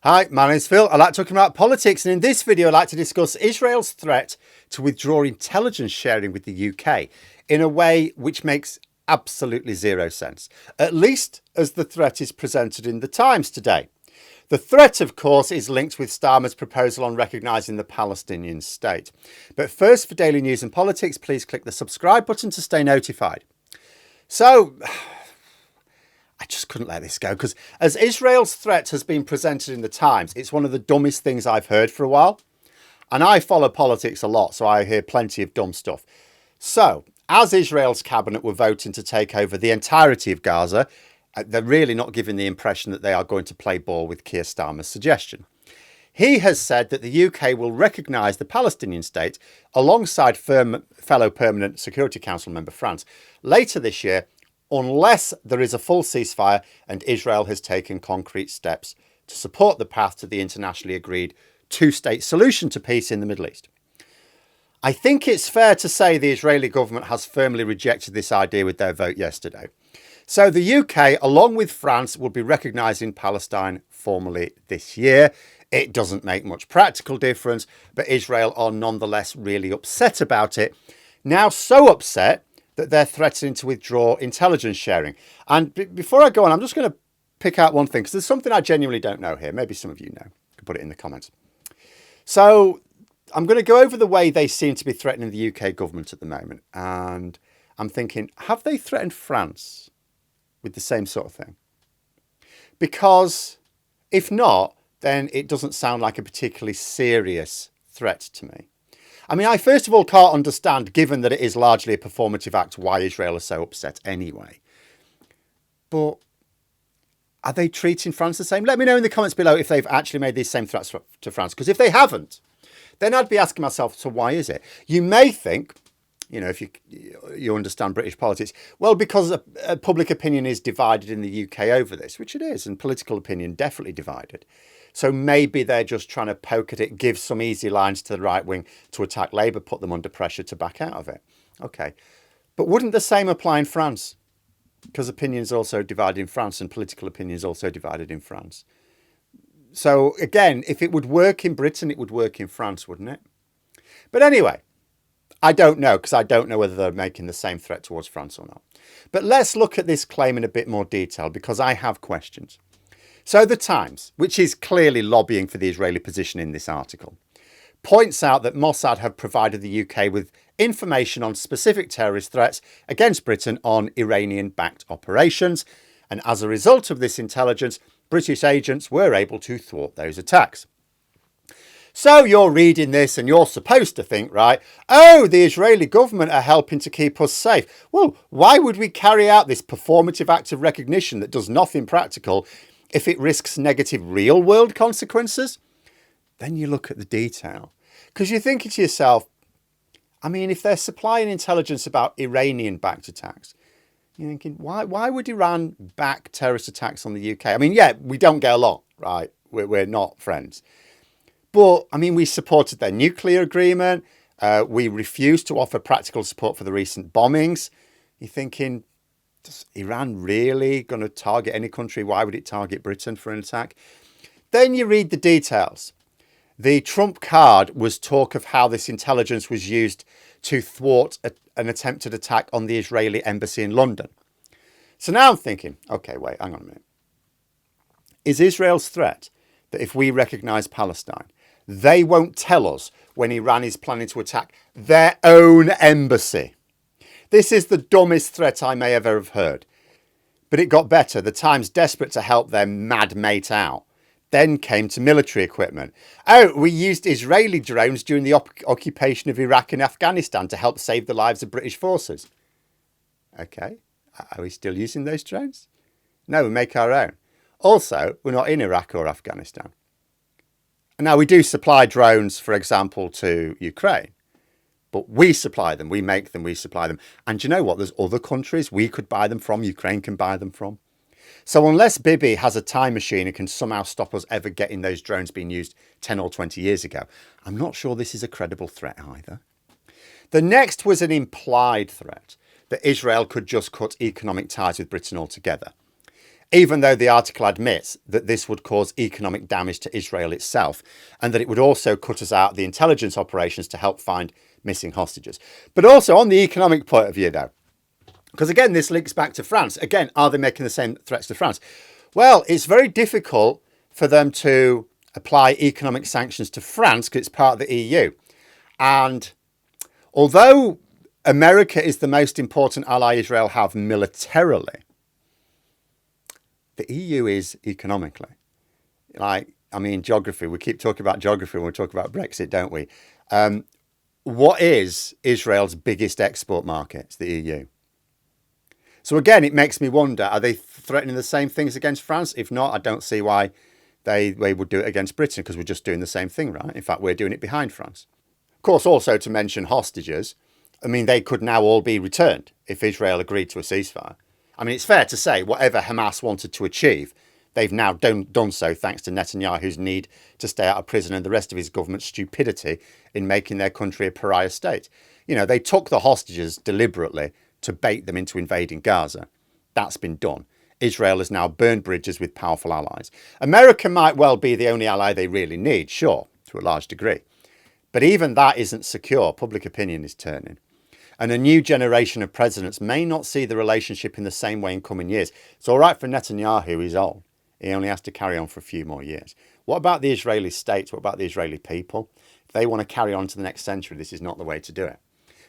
Hi, my name's Phil. I like talking about politics, and in this video I'd like to discuss Israel's threat to withdraw intelligence sharing with the UK in a way which makes absolutely zero sense, at least as the threat is presented in the Times today. The threat, of course, is linked with Starmer's proposal on recognising the Palestinian state. But first, for daily news and politics, please click the subscribe button to stay notified. So, I just couldn't let this go because as Israel's threat has been presented in the Times, it's one of the dumbest things I've heard for a while. And I follow politics a lot, so I hear plenty of dumb stuff. So, as Israel's cabinet were voting to take over the entirety of Gaza, they're really not giving the impression that they are going to play ball with Keir Starmer's suggestion. He has said that the UK will recognise the Palestinian state alongside fellow Permanent Security Council member France later this year, unless there is a full ceasefire and Israel has taken concrete steps to support the path to the internationally agreed two-state solution to peace in the Middle East. I think it's fair to say the Israeli government has firmly rejected this idea with their vote yesterday. So the UK, along with France, will be recognising Palestine formally this year. It doesn't make much practical difference, but Israel are nonetheless really upset about it. Now so upset that they're threatening to withdraw intelligence sharing. And before I go on, I'm just going to pick out one thing, because there's something I genuinely don't know here. Maybe some of you know. You can put it in the comments. So I'm going to go over the way they seem to be threatening the UK government at the moment. And I'm thinking, have they threatened France with the same sort of thing? Because if not, then it doesn't sound like a particularly serious threat to me. I mean, I first of all can't understand, given that it is largely a performative act, why Israel is so upset anyway. But are they treating France the same? Let me know in the comments below if they've actually made these same threats to France. Because if they haven't, then I'd be asking myself, so why is it? You may think, you know, if you understand British politics, well, because public opinion is divided in the UK over this, which it is, and political opinion definitely divided. So maybe they're just trying to poke at it, give some easy lines to the right wing to attack Labour, put them under pressure to back out of it. Okay. But wouldn't the same apply in France? Because opinion is also divided in France and political opinion is also divided in France. So again, if it would work in Britain, it would work in France, wouldn't it? But anyway, I don't know, because I don't know whether they're making the same threat towards France or not. But let's look at this claim in a bit more detail, because I have questions. So the Times, which is clearly lobbying for the Israeli position in this article, points out that Mossad have provided the UK with information on specific terrorist threats against Britain on Iranian-backed operations. And as a result of this intelligence, British agents were able to thwart those attacks. So you're reading this and you're supposed to think, right, oh, the Israeli government are helping to keep us safe. Well, why would we carry out this performative act of recognition that does nothing practical if it risks negative real-world consequences? Then you look at the detail. Because you're thinking to yourself, I mean, if they're supplying intelligence about Iranian-backed attacks, you're thinking, why would Iran back terrorist attacks on the UK? I mean, yeah, we don't get along, right? We're not friends. But, I mean, we supported their nuclear agreement. We refused to offer practical support for the recent bombings. You're thinking, is Iran really going to target any country? Why would it target Britain for an attack? Then you read the details. The trump card was talk of how this intelligence was used to thwart an attempted attack on the Israeli embassy in London. So now I'm thinking, okay, wait, hang on a minute. Is Israel's threat that if we recognise Palestine, they won't tell us when Iran is planning to attack their own embassy? This is the dumbest threat I may ever have heard. But it got better. The Times, desperate to help their mad mate out, then came to military equipment. Oh, we used Israeli drones during the occupation of Iraq and Afghanistan to help save the lives of British forces. Okay, are we still using those drones? No, we make our own. Also, we're not in Iraq or Afghanistan. Now, we do supply drones, for example, to Ukraine. But we supply them, we make them, we supply them. And do you know what? There's other countries we could buy them from, Ukraine can buy them from. So unless Bibi has a time machine and can somehow stop us ever getting those drones being used 10 or 20 years ago, I'm not sure this is a credible threat either. The next was an implied threat that Israel could just cut economic ties with Britain altogether. even though the article admits that this would cause economic damage to Israel itself, and that it would also cut us out the intelligence operations to help find missing hostages. But also on the economic point of view, though, because again, this links back to France. Again, are they making the same threats to France? Well, it's very difficult for them to apply economic sanctions to France because it's part of the EU. And although America is the most important ally Israel have militarily, the EU is economically. Geography. We keep talking about geography when we talk about Brexit, don't we? What is Israel's biggest export market? It's the EU. So again, it makes me wonder, are they threatening the same things against France? If not, I don't see why they would do it against Britain, because we're just doing the same thing, right? In fact, we're doing it behind France. Of course, also to mention hostages, they could now all be returned if Israel agreed to a ceasefire. It's fair to say whatever Hamas wanted to achieve, they've now done so thanks to Netanyahu's need to stay out of prison and the rest of his government's stupidity in making their country a pariah state. They took the hostages deliberately to bait them into invading Gaza. That's been done. Israel has now burned bridges with powerful allies. America might well be the only ally they really need, sure, to a large degree. But even that isn't secure. Public opinion is turning. And a new generation of presidents may not see the relationship in the same way in coming years. It's all right for Netanyahu, he's old. He only has to carry on for a few more years. What about the Israeli state? What about the Israeli people? If they want to carry on to the next century, this is not the way to do it.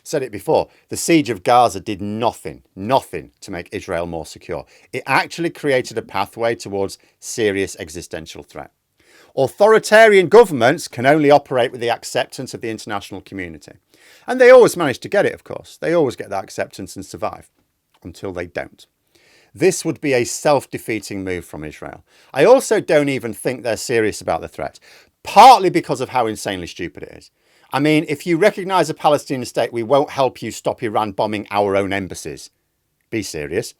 Said it before, the siege of Gaza did nothing to make Israel more secure. It actually created a pathway towards serious existential threat. Authoritarian governments can only operate with the acceptance of the international community. And they always manage to get it, of course. They always get that acceptance and survive until they don't. This would be a self-defeating move from Israel. I also don't even think they're serious about the threat, partly because of how insanely stupid it is. If you recognise a Palestinian state, we won't help you stop Iran bombing our own embassies. Be serious.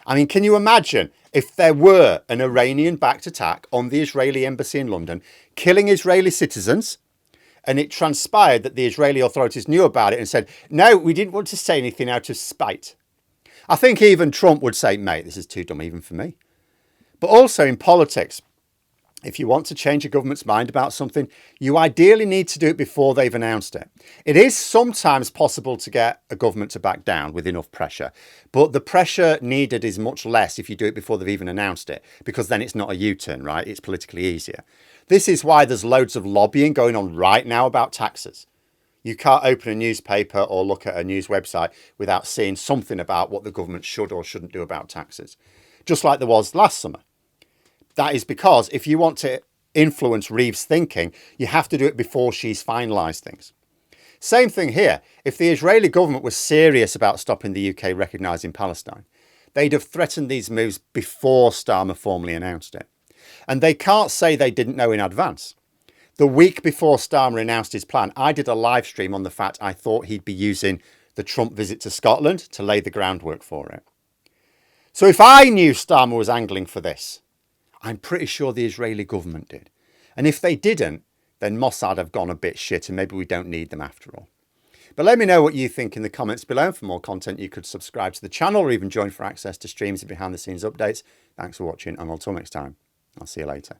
Can you imagine if there were an Iranian-backed attack on the Israeli embassy in London, killing Israeli citizens, and it transpired that the Israeli authorities knew about it and said, no, we didn't want to say anything out of spite. I think even Trump would say, mate, this is too dumb even for me. But also in politics, if you want to change a government's mind about something, you ideally need to do it before they've announced it. It is sometimes possible to get a government to back down with enough pressure, but the pressure needed is much less if you do it before they've even announced it, because then it's not a U-turn, right? It's politically easier. This is why there's loads of lobbying going on right now about taxes. You can't open a newspaper or look at a news website without seeing something about what the government should or shouldn't do about taxes, just like there was last summer. That is because if you want to influence Reeve's thinking, you have to do it before she's finalised things. Same thing here. If the Israeli government was serious about stopping the UK recognising Palestine, they'd have threatened these moves before Starmer formally announced it. And they can't say they didn't know in advance. The week before Starmer announced his plan, I did a live stream on the fact I thought he'd be using the Trump visit to Scotland to lay the groundwork for it. So if I knew Starmer was angling for this, I'm pretty sure the Israeli government did. And if they didn't, then Mossad have gone a bit shit and maybe we don't need them after all. But let me know what you think in the comments below. And for more content, you could subscribe to the channel or even join for access to streams and behind the scenes updates. Thanks for watching, and until next time, I'll see you later.